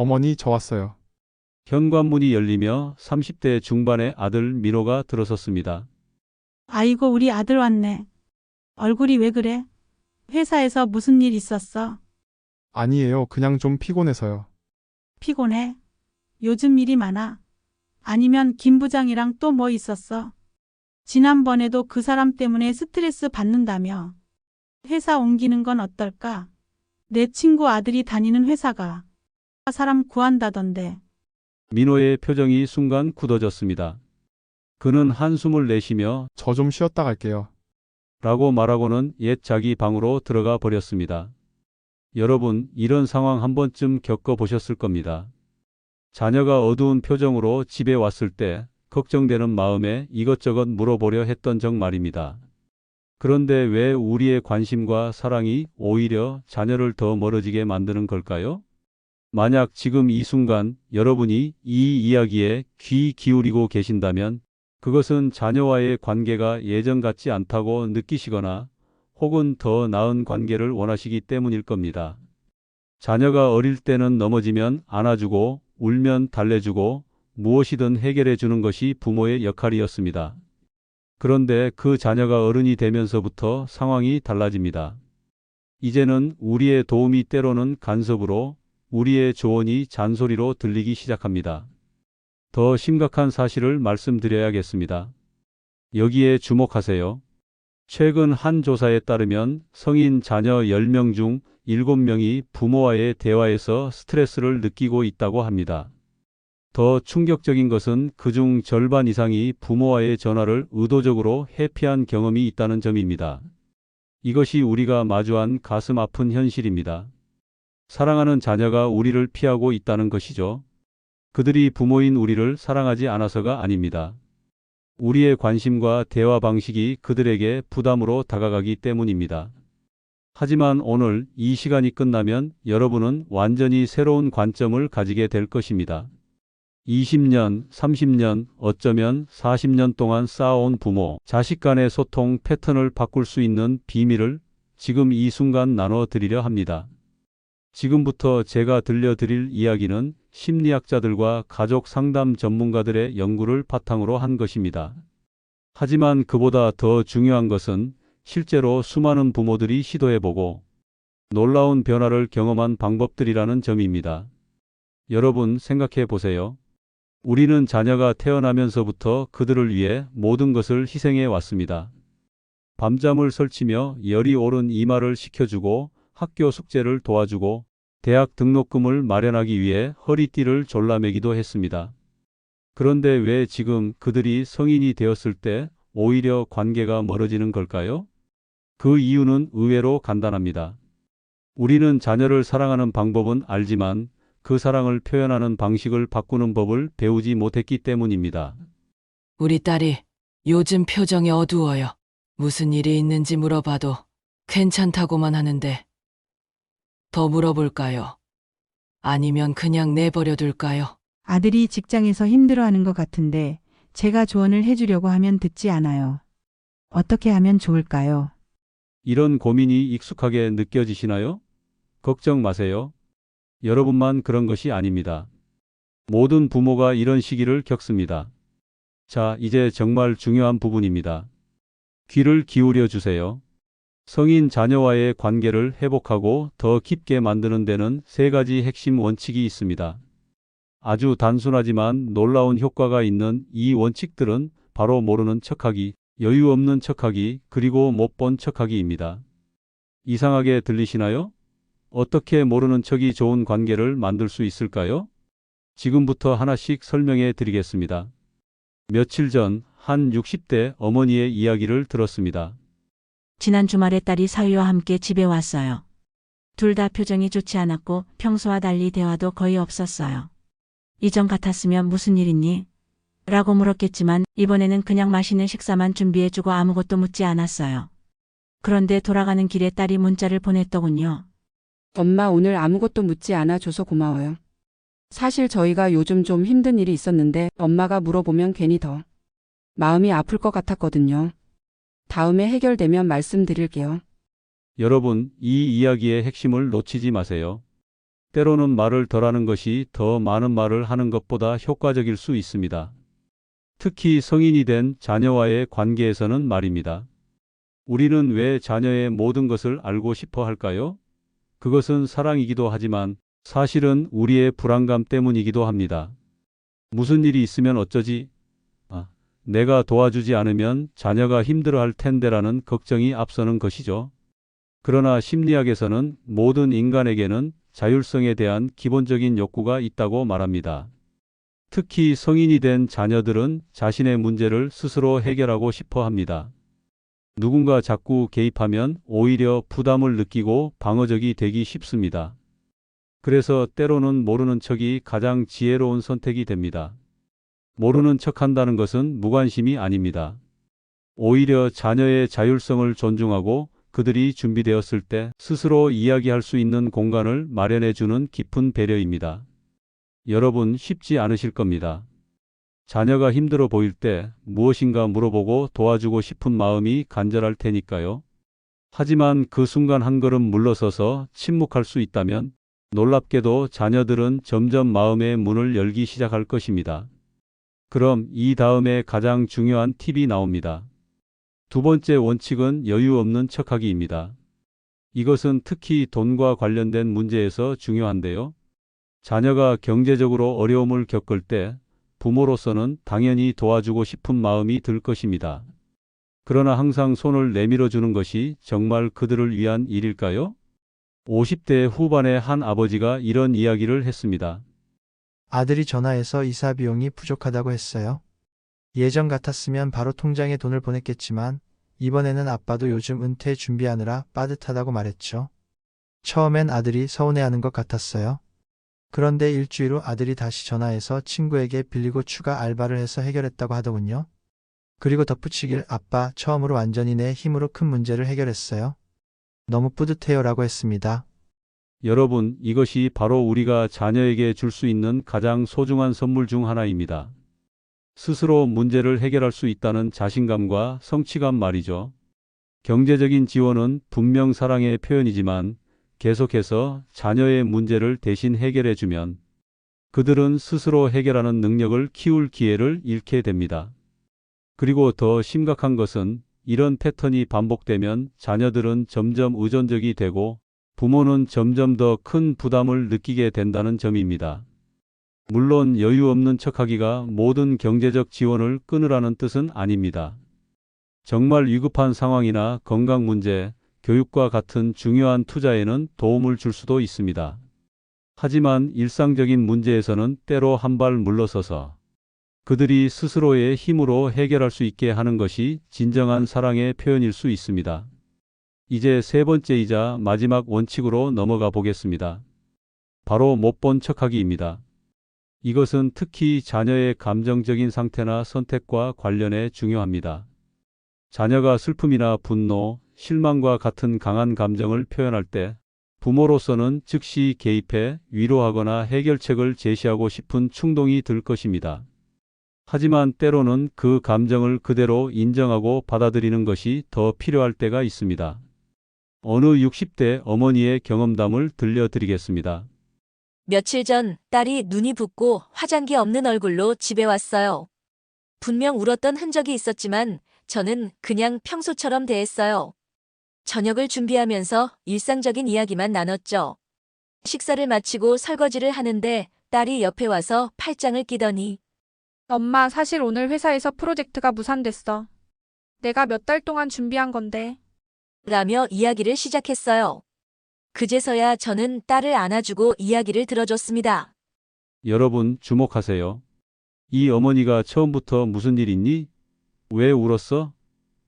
어머니, 저 왔어요. 현관문이 열리며 30대 중반의 아들 민호가 들어섰습니다. 아이고, 우리 아들 왔네. 얼굴이 왜 그래? 회사에서 무슨 일 있었어? 아니에요. 그냥 좀 피곤해서요. 피곤해? 요즘 일이 많아? 아니면 김 부장이랑 또 뭐 있었어? 지난번에도 그 사람 때문에 스트레스 받는다며. 회사 옮기는 건 어떨까? 내 친구 아들이 다니는 회사가 사람 구한다던데. 민호의 표정이 순간 굳어졌습니다. 그는 한숨을 내쉬며 저 좀 쉬었다 갈게요. 라고 말하고는 옛 자기 방으로 들어가 버렸습니다. 여러분, 이런 상황 한 번쯤 겪어보셨을 겁니다. 자녀가 어두운 표정으로 집에 왔을 때 걱정되는 마음에 이것저것 물어보려 했던 적 말입니다. 그런데 왜 우리의 관심과 사랑이 오히려 자녀를 더 멀어지게 만드는 걸까요? 만약 지금 이 순간 여러분이 이 이야기에 귀 기울이고 계신다면 그것은 자녀와의 관계가 예전 같지 않다고 느끼시거나 혹은 더 나은 관계를 원하시기 때문일 겁니다. 자녀가 어릴 때는 넘어지면 안아주고 울면 달래주고 무엇이든 해결해 주는 것이 부모의 역할이었습니다. 그런데 그 자녀가 어른이 되면서부터 상황이 달라집니다. 이제는 우리의 도움이 때로는 간섭으로, 우리의 조언이 잔소리로 들리기 시작합니다. 더 심각한 사실을 말씀드려야겠습니다. 여기에 주목하세요. 최근 한 조사에 따르면 성인 자녀 10명 중 7명이 부모와의 대화에서 스트레스를 느끼고 있다고 합니다. 더 충격적인 것은 그중 절반 이상이 부모와의 전화를 의도적으로 회피한 경험이 있다는 점입니다. 이것이 우리가 마주한 가슴 아픈 현실입니다. 사랑하는 자녀가 우리를 피하고 있다는 것이죠. 그들이 부모인 우리를 사랑하지 않아서가 아닙니다. 우리의 관심과 대화 방식이 그들에게 부담으로 다가가기 때문입니다. 하지만 오늘 이 시간이 끝나면 여러분은 완전히 새로운 관점을 가지게 될 것입니다. 20년, 30년, 어쩌면 40년 동안 쌓아온 부모, 자식 간의 소통 패턴을 바꿀 수 있는 비밀을 지금 이 순간 나눠 드리려 합니다. 지금부터 제가 들려드릴 이야기는 심리학자들과 가족 상담 전문가들의 연구를 바탕으로 한 것입니다. 하지만 그보다 더 중요한 것은 실제로 수많은 부모들이 시도해보고 놀라운 변화를 경험한 방법들이라는 점입니다. 여러분 생각해 보세요. 우리는 자녀가 태어나면서부터 그들을 위해 모든 것을 희생해 왔습니다. 밤잠을 설치며 열이 오른 이마를 식혀주고 학교 숙제를 도와주고 대학 등록금을 마련하기 위해 허리띠를 졸라매기도 했습니다. 그런데 왜 지금 그들이 성인이 되었을 때 오히려 관계가 멀어지는 걸까요? 그 이유는 의외로 간단합니다. 우리는 자녀를 사랑하는 방법은 알지만 그 사랑을 표현하는 방식을 바꾸는 법을 배우지 못했기 때문입니다. 우리 딸이 요즘 표정이 어두워요. 무슨 일이 있는지 물어봐도 괜찮다고만 하는데 더 물어볼까요? 아니면 그냥 내버려 둘까요? 아들이 직장에서 힘들어하는 것 같은데 제가 조언을 해주려고 하면 듣지 않아요. 어떻게 하면 좋을까요? 이런 고민이 익숙하게 느껴지시나요? 걱정 마세요. 여러분만 그런 것이 아닙니다. 모든 부모가 이런 시기를 겪습니다. 자, 이제 정말 중요한 부분입니다. 귀를 기울여 주세요. 성인 자녀와의 관계를 회복하고 더 깊게 만드는 데는 세 가지 핵심 원칙이 있습니다. 아주 단순하지만 놀라운 효과가 있는 이 원칙들은 바로 모르는 척하기, 여유 없는 척하기, 그리고 못 본 척하기입니다. 이상하게 들리시나요? 어떻게 모르는 척이 좋은 관계를 만들 수 있을까요? 지금부터 하나씩 설명해 드리겠습니다. 며칠 전 한 60대 어머니의 이야기를 들었습니다. 지난 주말에 딸이 사위와 함께 집에 왔어요. 둘 다 표정이 좋지 않았고 평소와 달리 대화도 거의 없었어요. 이전 같았으면 무슨 일 있니? 라고 물었겠지만 이번에는 그냥 맛있는 식사만 준비해주고 아무것도 묻지 않았어요. 그런데 돌아가는 길에 딸이 문자를 보냈더군요. 엄마, 오늘 아무것도 묻지 않아 줘서 고마워요. 사실 저희가 요즘 좀 힘든 일이 있었는데 엄마가 물어보면 괜히 더 마음이 아플 것 같았거든요. 다음에 해결되면 말씀드릴게요. 여러분, 이 이야기의 핵심을 놓치지 마세요. 때로는 말을 덜하는 것이 더 많은 말을 하는 것보다 효과적일 수 있습니다. 특히 성인이 된 자녀와의 관계에서는 말입니다. 우리는 왜 자녀의 모든 것을 알고 싶어 할까요? 그것은 사랑이기도 하지만 사실은 우리의 불안감 때문이기도 합니다. 무슨 일이 있으면 어쩌지? 내가 도와주지 않으면 자녀가 힘들어할 텐데라는 걱정이 앞서는 것이죠. 그러나 심리학에서는 모든 인간에게는 자율성에 대한 기본적인 욕구가 있다고 말합니다. 특히 성인이 된 자녀들은 자신의 문제를 스스로 해결하고 싶어 합니다. 누군가 자꾸 개입하면 오히려 부담을 느끼고 방어적이 되기 쉽습니다. 그래서 때로는 모르는 척이 가장 지혜로운 선택이 됩니다. 모르는 척한다는 것은 무관심이 아닙니다. 오히려 자녀의 자율성을 존중하고 그들이 준비되었을 때 스스로 이야기할 수 있는 공간을 마련해 주는 깊은 배려입니다. 여러분, 쉽지 않으실 겁니다. 자녀가 힘들어 보일 때 무엇인가 물어보고 도와주고 싶은 마음이 간절할 테니까요. 하지만 그 순간 한 걸음 물러서서 침묵할 수 있다면 놀랍게도 자녀들은 점점 마음의 문을 열기 시작할 것입니다. 그럼 이 다음에 가장 중요한 팁이 나옵니다. 두 번째 원칙은 여유 없는 척하기입니다. 이것은 특히 돈과 관련된 문제에서 중요한데요. 자녀가 경제적으로 어려움을 겪을 때 부모로서는 당연히 도와주고 싶은 마음이 들 것입니다. 그러나 항상 손을 내밀어 주는 것이 정말 그들을 위한 일일까요? 50대 후반의 한 아버지가 이런 이야기를 했습니다. 아들이 전화해서 이사 비용이 부족하다고 했어요. 예전 같았으면 바로 통장에 돈을 보냈겠지만 이번에는 아빠도 요즘 은퇴 준비하느라 빠듯하다고 말했죠. 처음엔 아들이 서운해하는 것 같았어요. 그런데 일주일 후 아들이 다시 전화해서 친구에게 빌리고 추가 알바를 해서 해결했다고 하더군요. 그리고 덧붙이길 아빠 처음으로 완전히 내 힘으로 큰 문제를 해결했어요. 너무 뿌듯해요 라고 했습니다. 여러분, 이것이 바로 우리가 자녀에게 줄 수 있는 가장 소중한 선물 중 하나입니다. 스스로 문제를 해결할 수 있다는 자신감과 성취감 말이죠. 경제적인 지원은 분명 사랑의 표현이지만 계속해서 자녀의 문제를 대신 해결해주면 그들은 스스로 해결하는 능력을 키울 기회를 잃게 됩니다. 그리고 더 심각한 것은 이런 패턴이 반복되면 자녀들은 점점 의존적이 되고 부모는 점점 더 큰 부담을 느끼게 된다는 점입니다. 물론 여유 없는 척하기가 모든 경제적 지원을 끊으라는 뜻은 아닙니다. 정말 위급한 상황이나 건강 문제, 교육과 같은 중요한 투자에는 도움을 줄 수도 있습니다. 하지만 일상적인 문제에서는 때로 한 발 물러서서 그들이 스스로의 힘으로 해결할 수 있게 하는 것이 진정한 사랑의 표현일 수 있습니다. 이제 세 번째이자 마지막 원칙으로 넘어가 보겠습니다. 바로 못 본 척하기입니다. 이것은 특히 자녀의 감정적인 상태나 선택과 관련해 중요합니다. 자녀가 슬픔이나 분노, 실망과 같은 강한 감정을 표현할 때 부모로서는 즉시 개입해 위로하거나 해결책을 제시하고 싶은 충동이 들 것입니다. 하지만 때로는 그 감정을 그대로 인정하고 받아들이는 것이 더 필요할 때가 있습니다. 어느 60대 어머니의 경험담을 들려드리겠습니다. 며칠 전 딸이 눈이 붓고 화장기 없는 얼굴로 집에 왔어요. 분명 울었던 흔적이 있었지만 저는 그냥 평소처럼 대했어요. 저녁을 준비하면서 일상적인 이야기만 나눴죠. 식사를 마치고 설거지를 하는데 딸이 옆에 와서 팔짱을 끼더니 엄마, 사실 오늘 회사에서 프로젝트가 무산됐어. 내가 몇 달 동안 준비한 건데. 라며 이야기를 시작했어요. 그제서야 저는 딸을 안아주고 이야기를 들어줬습니다. 여러분, 주목하세요. 이 어머니가 처음부터 무슨 일 있니? 왜 울었어?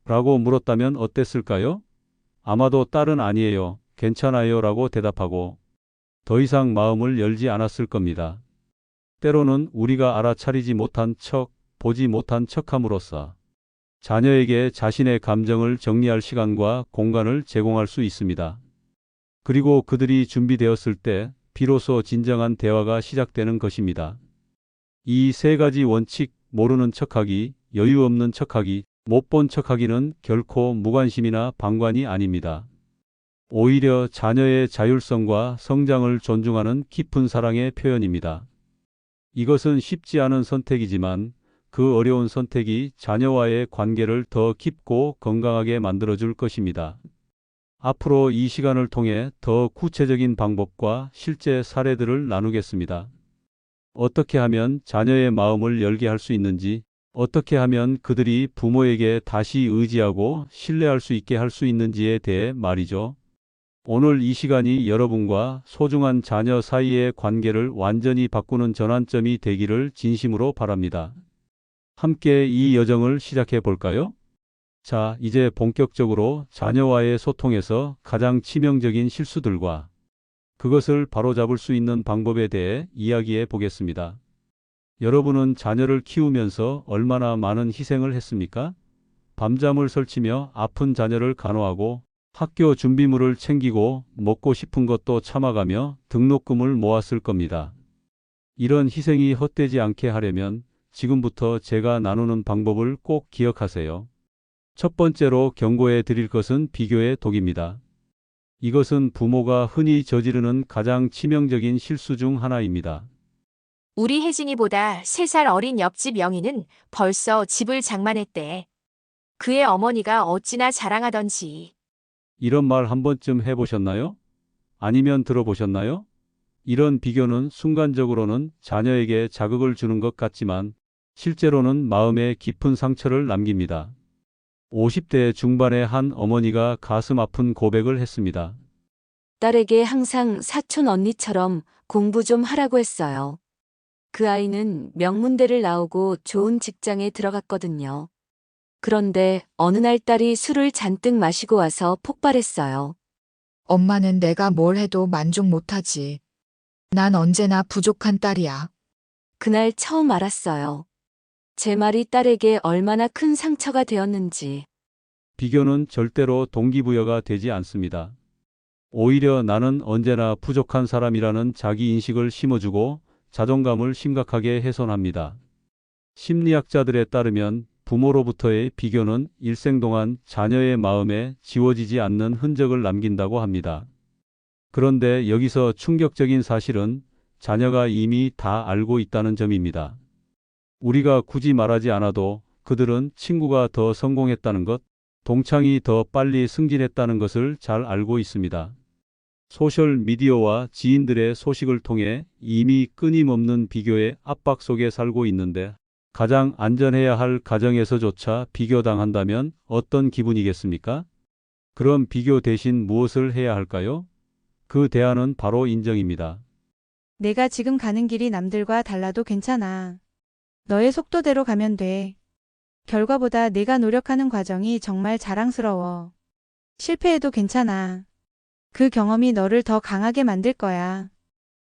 라고 물었다면 어땠을까요? 아마도 딸은 아니에요, 괜찮아요 라고 대답하고 더 이상 마음을 열지 않았을 겁니다. 때로는 우리가 알아차리지 못한 척, 보지 못한 척함으로써 자녀에게 자신의 감정을 정리할 시간과 공간을 제공할 수 있습니다. 그리고 그들이 준비되었을 때 비로소 진정한 대화가 시작되는 것입니다. 이 세 가지 원칙, 모르는 척하기, 여유 없는 척하기, 못 본 척하기는 결코 무관심이나 방관이 아닙니다. 오히려 자녀의 자율성과 성장을 존중하는 깊은 사랑의 표현입니다. 이것은 쉽지 않은 선택이지만 그 어려운 선택이 자녀와의 관계를 더 깊고 건강하게 만들어줄 것입니다. 앞으로 이 시간을 통해 더 구체적인 방법과 실제 사례들을 나누겠습니다. 어떻게 하면 자녀의 마음을 열게 할 수 있는지, 어떻게 하면 그들이 부모에게 다시 의지하고 신뢰할 수 있게 할 수 있는지에 대해 말이죠. 오늘 이 시간이 여러분과 소중한 자녀 사이의 관계를 완전히 바꾸는 전환점이 되기를 진심으로 바랍니다. 함께 이 여정을 시작해 볼까요? 자, 이제 본격적으로 자녀와의 소통에서 가장 치명적인 실수들과 그것을 바로잡을 수 있는 방법에 대해 이야기해 보겠습니다. 여러분은 자녀를 키우면서 얼마나 많은 희생을 했습니까? 밤잠을 설치며 아픈 자녀를 간호하고 학교 준비물을 챙기고 먹고 싶은 것도 참아가며 등록금을 모았을 겁니다. 이런 희생이 헛되지 않게 하려면 지금부터 제가 나누는 방법을 꼭 기억하세요. 첫 번째로 경고해 드릴 것은 비교의 독입니다. 이것은 부모가 흔히 저지르는 가장 치명적인 실수 중 하나입니다. 우리 혜진이보다 3살 어린 옆집 영희는 벌써 집을 장만했대. 그의 어머니가 어찌나 자랑하던지. 이런 말 한 번쯤 해보셨나요? 아니면 들어보셨나요? 이런 비교는 순간적으로는 자녀에게 자극을 주는 것 같지만 실제로는 마음에 깊은 상처를 남깁니다. 50대 중반의 한 어머니가 가슴 아픈 고백을 했습니다. 딸에게 항상 사촌 언니처럼 공부 좀 하라고 했어요. 그 아이는 명문대를 나오고 좋은 직장에 들어갔거든요. 그런데 어느 날 딸이 술을 잔뜩 마시고 와서 폭발했어요. 엄마는 내가 뭘 해도 만족 못하지. 난 언제나 부족한 딸이야. 그날 처음 알았어요. 제 말이 딸에게 얼마나 큰 상처가 되었는지. 비교는 절대로 동기부여가 되지 않습니다. 오히려 나는 언제나 부족한 사람이라는 자기 인식을 심어주고 자존감을 심각하게 훼손합니다. 심리학자들에 따르면 부모로부터의 비교는 일생 동안 자녀의 마음에 지워지지 않는 흔적을 남긴다고 합니다. 그런데 여기서 충격적인 사실은 자녀가 이미 다 알고 있다는 점입니다. 우리가 굳이 말하지 않아도 그들은 친구가 더 성공했다는 것, 동창이 더 빨리 승진했다는 것을 잘 알고 있습니다. 소셜미디어와 지인들의 소식을 통해 이미 끊임없는 비교의 압박 속에 살고 있는데 가장 안전해야 할 가정에서조차 비교당한다면 어떤 기분이겠습니까? 그럼 비교 대신 무엇을 해야 할까요? 그 대안은 바로 인정입니다. 내가 지금 가는 길이 남들과 달라도 괜찮아. 너의 속도대로 가면 돼. 결과보다 내가 노력하는 과정이 정말 자랑스러워. 실패해도 괜찮아. 그 경험이 너를 더 강하게 만들 거야.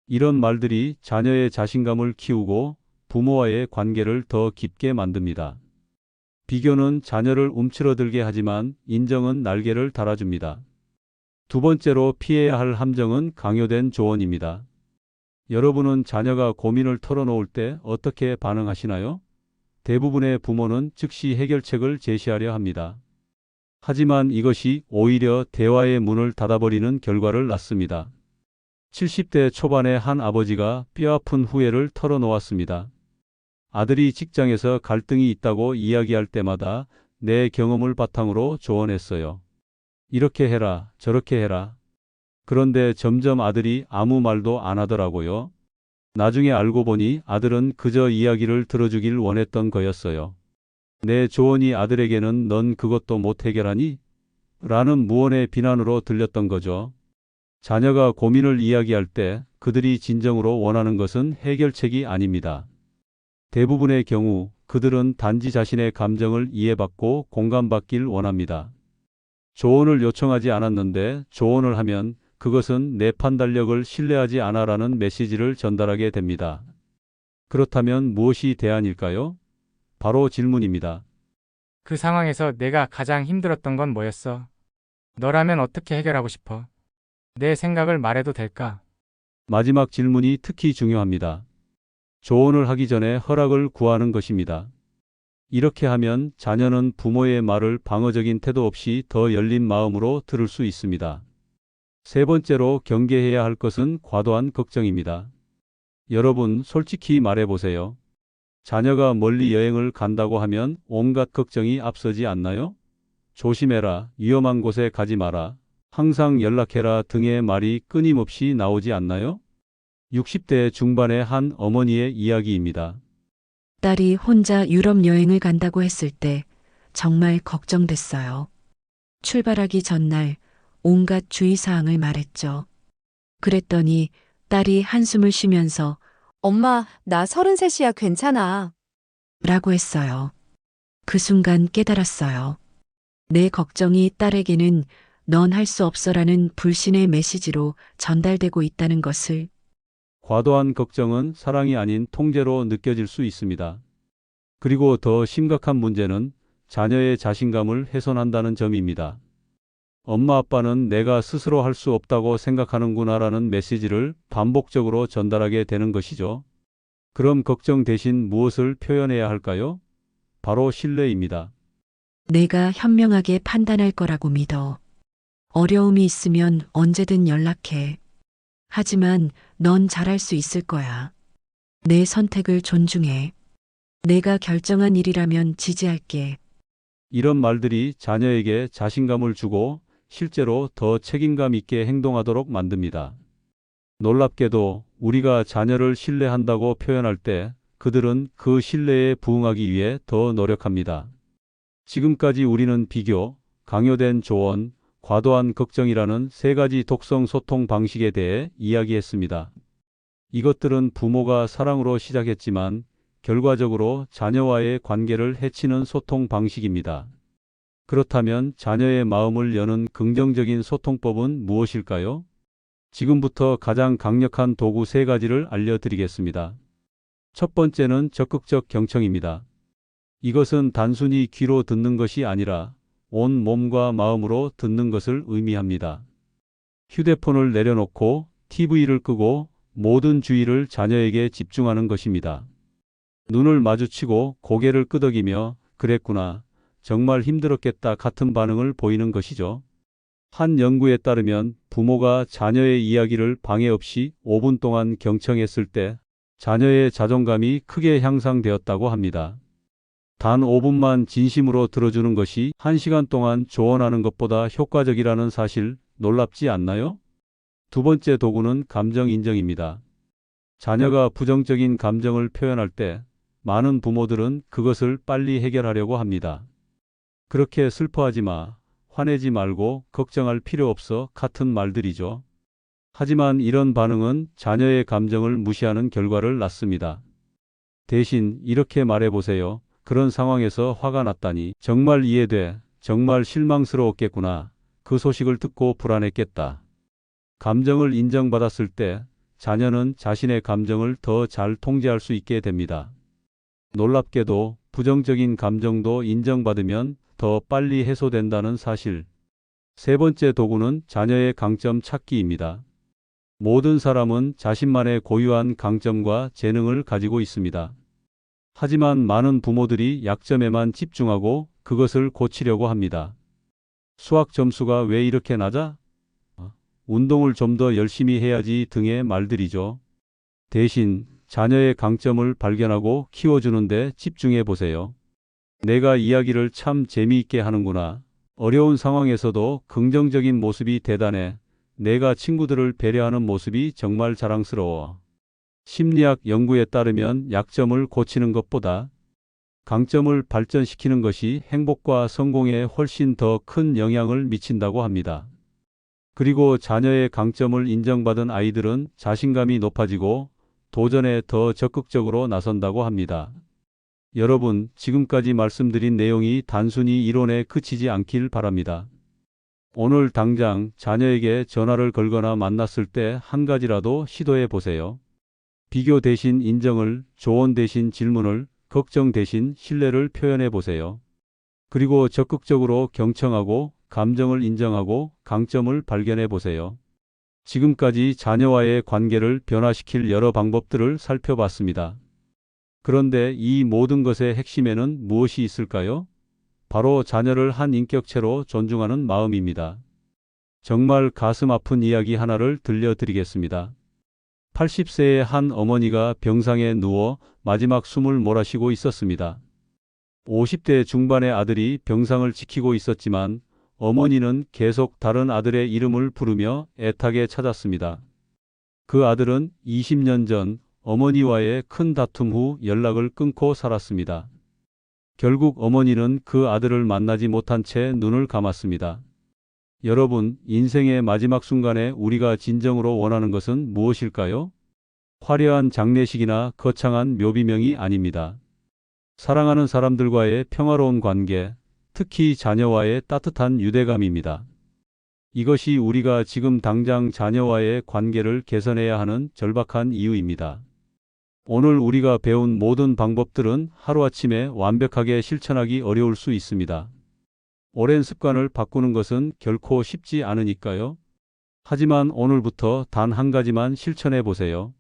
이런 말들이 자녀의 자신감을 키우고 부모와의 관계를 더 깊게 만듭니다. 비교는 자녀를 움츠러들게 하지만 인정은 날개를 달아줍니다. 두 번째로 피해야 할 함정은 강요된 조언입니다. 여러분은 자녀가 고민을 털어놓을 때 어떻게 반응하시나요? 대부분의 부모는 즉시 해결책을 제시하려 합니다. 하지만 이것이 오히려 대화의 문을 닫아버리는 결과를 낳습니다. 70대 초반의 한 아버지가 뼈아픈 후회를 털어놓았습니다. 아들이 직장에서 갈등이 있다고 이야기할 때마다 내 경험을 바탕으로 조언했어요. 이렇게 해라, 저렇게 해라. 그런데 점점 아들이 아무 말도 안 하더라고요. 나중에 알고 보니 아들은 그저 이야기를 들어주길 원했던 거였어요. 내 조언이 아들에게는 넌 그것도 못 해결하니? 라는 무언의 비난으로 들렸던 거죠. 자녀가 고민을 이야기할 때 그들이 진정으로 원하는 것은 해결책이 아닙니다. 대부분의 경우 그들은 단지 자신의 감정을 이해받고 공감받길 원합니다. 조언을 요청하지 않았는데 조언을 하면 그것은 내 판단력을 신뢰하지 않아라는 메시지를 전달하게 됩니다. 그렇다면 무엇이 대안일까요? 바로 질문입니다. 그 상황에서 내가 가장 힘들었던 건 뭐였어? 너라면 어떻게 해결하고 싶어? 내 생각을 말해도 될까? 마지막 질문이 특히 중요합니다. 조언을 하기 전에 허락을 구하는 것입니다. 이렇게 하면 자녀는 부모의 말을 방어적인 태도 없이 더 열린 마음으로 들을 수 있습니다. 세 번째로 경계해야 할 것은 과도한 걱정입니다. 여러분, 솔직히 말해보세요. 자녀가 멀리 여행을 간다고 하면 온갖 걱정이 앞서지 않나요? 조심해라, 위험한 곳에 가지 마라, 항상 연락해라 등의 말이 끊임없이 나오지 않나요? 60대 중반의 한 어머니의 이야기입니다. 딸이 혼자 유럽 여행을 간다고 했을 때 정말 걱정됐어요. 출발하기 전날 온갖 주의사항을 말했죠. 그랬더니 딸이 한숨을 쉬면서 엄마, 나 33이야 괜찮아. 라고 했어요. 그 순간 깨달았어요. 내 걱정이 딸에게는 넌 할 수 없어라는 불신의 메시지로 전달되고 있다는 것을. 과도한 걱정은 사랑이 아닌 통제로 느껴질 수 있습니다. 그리고 더 심각한 문제는 자녀의 자신감을 훼손한다는 점입니다. 엄마 아빠는 내가 스스로 할 수 없다고 생각하는구나라는 메시지를 반복적으로 전달하게 되는 것이죠. 그럼 걱정 대신 무엇을 표현해야 할까요? 바로 신뢰입니다. 내가 현명하게 판단할 거라고 믿어. 어려움이 있으면 언제든 연락해. 하지만 넌 잘할 수 있을 거야. 내 선택을 존중해. 내가 결정한 일이라면 지지할게. 이런 말들이 자녀에게 자신감을 주고 실제로 더 책임감 있게 행동하도록 만듭니다. 놀랍게도 우리가 자녀를 신뢰한다고 표현할 때 그들은 그 신뢰에 부응하기 위해 더 노력합니다. 지금까지 우리는 비교, 강요된 조언, 과도한 걱정이라는 세 가지 독성 소통 방식에 대해 이야기했습니다. 이것들은 부모가 사랑으로 시작했지만 결과적으로 자녀와의 관계를 해치는 소통 방식입니다. 그렇다면 자녀의 마음을 여는 긍정적인 소통법은 무엇일까요? 지금부터 가장 강력한 도구 세 가지를 알려드리겠습니다. 첫 번째는 적극적 경청입니다. 이것은 단순히 귀로 듣는 것이 아니라 온 몸과 마음으로 듣는 것을 의미합니다. 휴대폰을 내려놓고 TV를 끄고 모든 주의를 자녀에게 집중하는 것입니다. 눈을 마주치고 고개를 끄덕이며 그랬구나, 정말 힘들었겠다 같은 반응을 보이는 것이죠. 한 연구에 따르면 부모가 자녀의 이야기를 방해 없이 5분 동안 경청했을 때 자녀의 자존감이 크게 향상되었다고 합니다. 단 5분만 진심으로 들어주는 것이 1시간 동안 조언하는 것보다 효과적이라는 사실 놀랍지 않나요? 두 번째 도구는 감정 인정입니다. 자녀가 부정적인 감정을 표현할 때 많은 부모들은 그것을 빨리 해결하려고 합니다. 그렇게 슬퍼하지 마, 화내지 말고 걱정할 필요 없어 같은 말들이죠. 하지만 이런 반응은 자녀의 감정을 무시하는 결과를 낳습니다. 대신 이렇게 말해보세요. 그런 상황에서 화가 났다니 정말 이해돼. 정말 실망스러웠겠구나. 그 소식을 듣고 불안했겠다. 감정을 인정받았을 때 자녀는 자신의 감정을 더 잘 통제할 수 있게 됩니다. 놀랍게도 부정적인 감정도 인정받으면 더 빨리 해소된다는 사실. 세 번째 도구는 자녀의 강점 찾기입니다. 모든 사람은 자신만의 고유한 강점과 재능을 가지고 있습니다. 하지만 많은 부모들이 약점에만 집중하고 그것을 고치려고 합니다. 수학 점수가 왜 이렇게 낮아? 운동을 좀 더 열심히 해야지 등의 말들이죠. 대신 자녀의 강점을 발견하고 키워주는데 집중해 보세요. 내가 이야기를 참 재미있게 하는구나. 어려운 상황에서도 긍정적인 모습이 대단해. 내가 친구들을 배려하는 모습이 정말 자랑스러워. 심리학 연구에 따르면 약점을 고치는 것보다 강점을 발전시키는 것이 행복과 성공에 훨씬 더 큰 영향을 미친다고 합니다. 그리고 자녀의 강점을 인정받은 아이들은 자신감이 높아지고 도전에 더 적극적으로 나선다고 합니다. 여러분, 지금까지 말씀드린 내용이 단순히 이론에 그치지 않길 바랍니다. 오늘 당장 자녀에게 전화를 걸거나 만났을 때 한 가지라도 시도해 보세요. 비교 대신 인정을, 조언 대신 질문을, 걱정 대신 신뢰를 표현해 보세요. 그리고 적극적으로 경청하고 감정을 인정하고 강점을 발견해 보세요. 지금까지 자녀와의 관계를 변화시킬 여러 방법들을 살펴봤습니다. 그런데 이 모든 것의 핵심에는 무엇이 있을까요? 바로 자녀를 한 인격체로 존중하는 마음입니다. 정말 가슴 아픈 이야기 하나를 들려드리겠습니다. 80세의 한 어머니가 병상에 누워 마지막 숨을 몰아쉬고 있었습니다. 50대 중반의 아들이 병상을 지키고 있었지만 어머니는 계속 다른 아들의 이름을 부르며 애타게 찾았습니다. 그 아들은 20년 전 어머니와의 큰 다툼 후 연락을 끊고 살았습니다. 결국 어머니는 그 아들을 만나지 못한 채 눈을 감았습니다. 여러분, 인생의 마지막 순간에 우리가 진정으로 원하는 것은 무엇일까요? 화려한 장례식이나 거창한 묘비명이 아닙니다. 사랑하는 사람들과의 평화로운 관계, 특히 자녀와의 따뜻한 유대감입니다. 이것이 우리가 지금 당장 자녀와의 관계를 개선해야 하는 절박한 이유입니다. 오늘 우리가 배운 모든 방법들은 하루아침에 완벽하게 실천하기 어려울 수 있습니다. 오랜 습관을 바꾸는 것은 결코 쉽지 않으니까요. 하지만 오늘부터 단 한 가지만 실천해 보세요.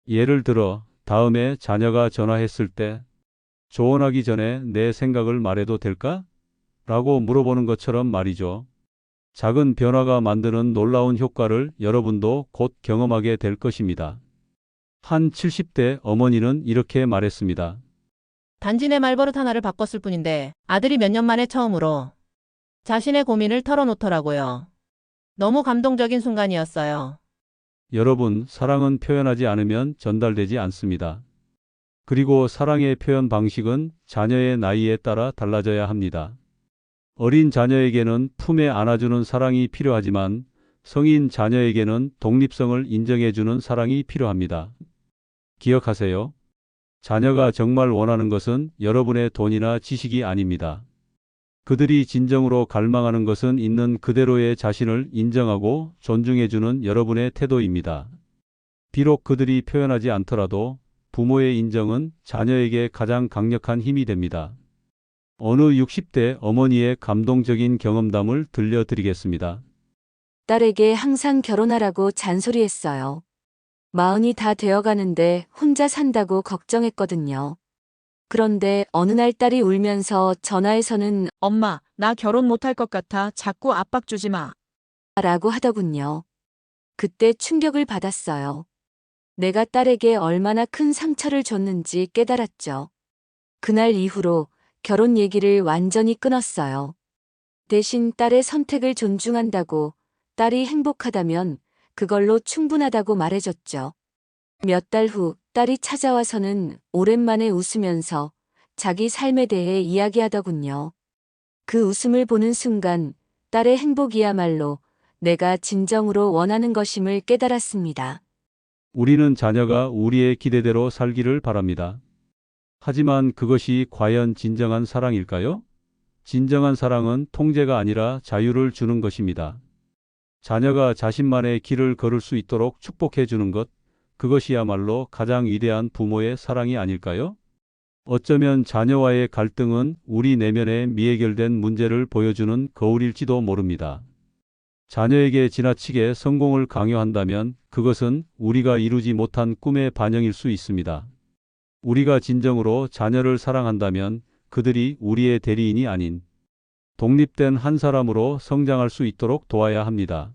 예를 들어, 다음에 자녀가 전화했을 때, 조언하기 전에 내 생각을 말해도 될까? 라고 물어보는 것처럼 말이죠. 작은 변화가 만드는 놀라운 효과를 여러분도 곧 경험하게 될 것입니다. 한 70대 어머니는 이렇게 말했습니다. 단지 내 말버릇 하나를 바꿨을 뿐인데 아들이 몇 년 만에 처음으로 자신의 고민을 털어놓더라고요. 너무 감동적인 순간이었어요. 여러분, 사랑은 표현하지 않으면 전달되지 않습니다. 그리고 사랑의 표현 방식은 자녀의 나이에 따라 달라져야 합니다. 어린 자녀에게는 품에 안아주는 사랑이 필요하지만 성인 자녀에게는 독립성을 인정해주는 사랑이 필요합니다. 기억하세요. 자녀가 정말 원하는 것은 여러분의 돈이나 지식이 아닙니다. 그들이 진정으로 갈망하는 것은 있는 그대로의 자신을 인정하고 존중해주는 여러분의 태도입니다. 비록 그들이 표현하지 않더라도 부모의 인정은 자녀에게 가장 강력한 힘이 됩니다. 어느 60대 어머니의 감동적인 경험담을 들려드리겠습니다. 딸에게 항상 결혼하라고 잔소리했어요. 마흔이 다 되어가는데 혼자 산다고 걱정했거든요. 그런데 어느 날 딸이 울면서 전화해서는 엄마, 나 결혼 못할 것 같아. 자꾸 압박 주지 마. 라고 하더군요. 그때 충격을 받았어요. 내가 딸에게 얼마나 큰 상처를 줬는지 깨달았죠. 그날 이후로 결혼 얘기를 완전히 끊었어요. 대신 딸의 선택을 존중한다고, 딸이 행복하다면 그걸로 충분하다고 말해줬죠. 몇 달 후 딸이 찾아와서는 오랜만에 웃으면서 자기 삶에 대해 이야기하더군요. 그 웃음을 보는 순간 딸의 행복이야말로 내가 진정으로 원하는 것임을 깨달았습니다. 우리는 자녀가 우리의 기대대로 살기를 바랍니다. 하지만 그것이 과연 진정한 사랑일까요? 진정한 사랑은 통제가 아니라 자유를 주는 것입니다. 자녀가 자신만의 길을 걸을 수 있도록 축복해 주는 것, 그것이야말로 가장 위대한 부모의 사랑이 아닐까요? 어쩌면 자녀와의 갈등은 우리 내면의 미해결된 문제를 보여주는 거울일지도 모릅니다. 자녀에게 지나치게 성공을 강요한다면 그것은 우리가 이루지 못한 꿈의 반영일 수 있습니다. 우리가 진정으로 자녀를 사랑한다면 그들이 우리의 대리인이 아닌 독립된 한 사람으로 성장할 수 있도록 도와야 합니다.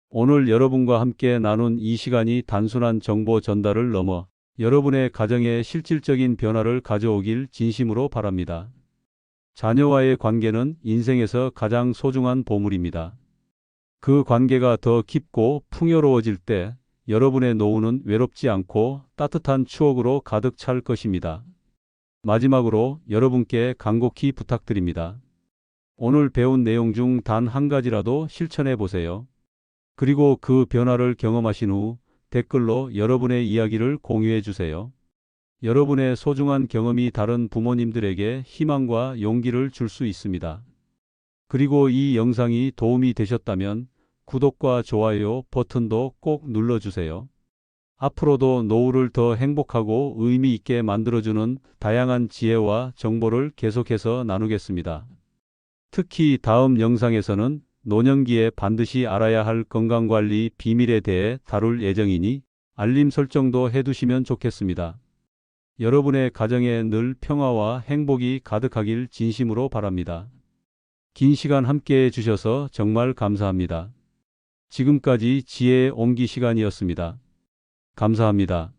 오늘 여러분과 함께 나눈 이 시간이 단순한 정보 전달을 넘어 여러분의 가정에 실질적인 변화를 가져오길 진심으로 바랍니다. 자녀와의 관계는 인생에서 가장 소중한 보물입니다. 그 관계가 더 깊고 풍요로워질 때 여러분의 노후는 외롭지 않고 따뜻한 추억으로 가득 찰 것입니다. 마지막으로 여러분께 간곡히 부탁드립니다. 오늘 배운 내용 중 단 한 가지라도 실천해 보세요. 그리고 그 변화를 경험하신 후 댓글로 여러분의 이야기를 공유해 주세요. 여러분의 소중한 경험이 다른 부모님들에게 희망과 용기를 줄 수 있습니다. 그리고 이 영상이 도움이 되셨다면 구독과 좋아요 버튼도 꼭 눌러주세요. 앞으로도 노후를 더 행복하고 의미 있게 만들어주는 다양한 지혜와 정보를 계속해서 나누겠습니다. 특히 다음 영상에서는 노년기에 반드시 알아야 할 건강관리 비밀에 대해 다룰 예정이니 알림 설정도 해두시면 좋겠습니다. 여러분의 가정에 늘 평화와 행복이 가득하길 진심으로 바랍니다. 긴 시간 함께해 주셔서 정말 감사합니다. 지금까지 지혜의 옹기 시간이었습니다. 감사합니다.